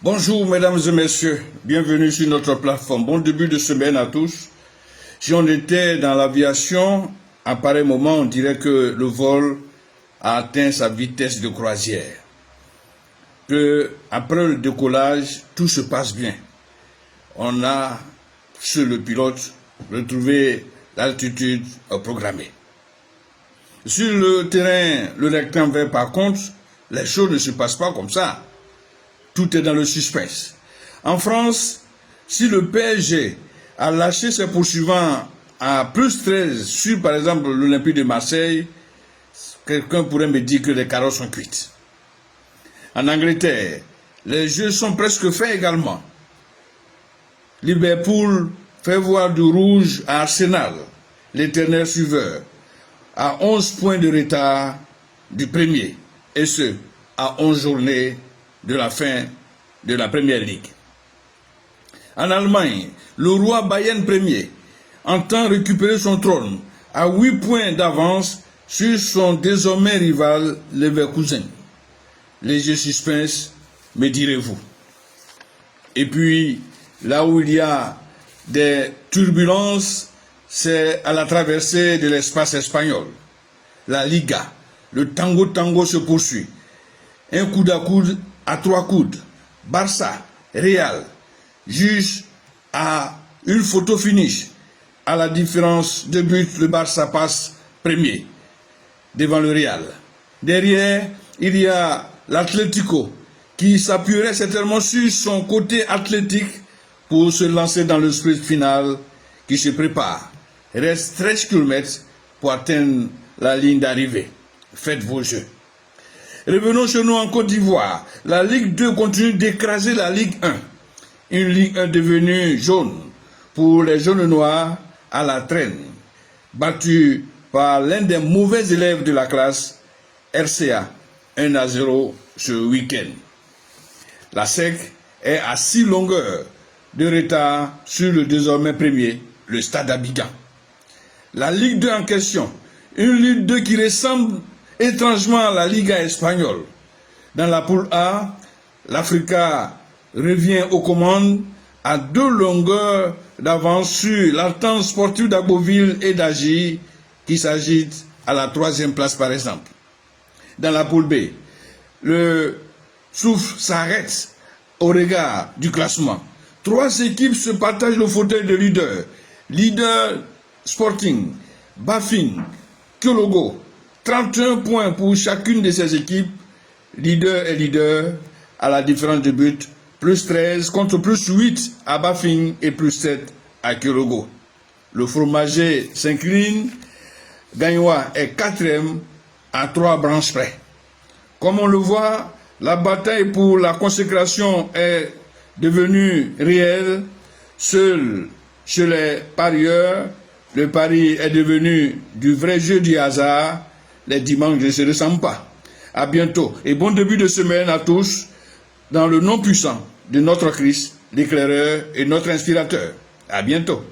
Bonjour mesdames et messieurs, bienvenue sur notre plateforme. Bon début de semaine à tous. Si on était dans l'aviation, à pareil moment, on dirait que le vol a atteint sa vitesse de croisière. Que après le décollage, tout se passe bien. On a, sur le pilote, retrouvé l'altitude programmée. Sur le terrain, le rectangle, par contre, les choses ne se passent pas comme ça. Tout est dans le suspense. En France, si le PSG a lâché ses poursuivants à plus 13 sur, par exemple, l'Olympique de Marseille, quelqu'un pourrait me dire que les carottes sont cuites. En Angleterre, les jeux sont presque faits également. Liverpool fait voir du rouge à Arsenal, l'éternel suiveur, à 11 points de retard du premier, et ce, à 11 journées de la fin de la Première Ligue. En Allemagne, le roi Bayern Ier entend récupérer son trône à 8 points d'avance sur son désormais rival Leverkusen. Léger suspense, me direz-vous. Et puis, là où il y a des turbulences, c'est à la traversée de l'espace espagnol. La Liga, le tango se poursuit. Un coude à coude à 3 coudes. Barça, Real, juge à une photo finish. À la différence de but, le Barça passe premier devant le Real. Derrière, il y a l'Atlético qui s'appuierait certainement sur son côté athlétique pour se lancer dans le sprint final qui se prépare. Il reste 13 km pour atteindre la ligne d'arrivée. Faites vos jeux. Revenons chez nous en Côte d'Ivoire. La Ligue 2 continue d'écraser la Ligue 1. Une Ligue 1 devenue jaune pour les jaunes noirs à la traîne. Battue par l'un des mauvais élèves de la classe, RCA, 1-0 ce week-end. La SEC est à 6 longueurs de retard sur le désormais premier, le Stade Abidjan. La Ligue 2 en question, une Ligue 2 qui ressemble étrangement à la Liga espagnole. Dans la poule A, l'Africa revient aux commandes à 2 longueurs d'avance sur l'Altance sportive d'Agboville et d'Agir qui s'agite à la 3e place par exemple. Dans la poule B, le souffle s'arrête au regard du classement. 3 équipes se partagent le fauteuil de leader. Leader Sporting, Bafin, Kyologo. 31 points pour chacune de ces équipes. Leader et leader à la différence de but. Plus 13 contre plus 8 à Bafin et plus 7 à Kyologo. Le fromager s'incline. Gagnoa est 4e à 3 branches près. Comme on le voit, la bataille pour la consécration est devenue réelle. Seul chez les parieurs, le pari est devenu du vrai jeu du hasard. Les dimanches ne se ressemblent pas. À bientôt et bon début de semaine à tous dans le nom puissant de notre Christ, l'éclaireur et notre inspirateur. À bientôt.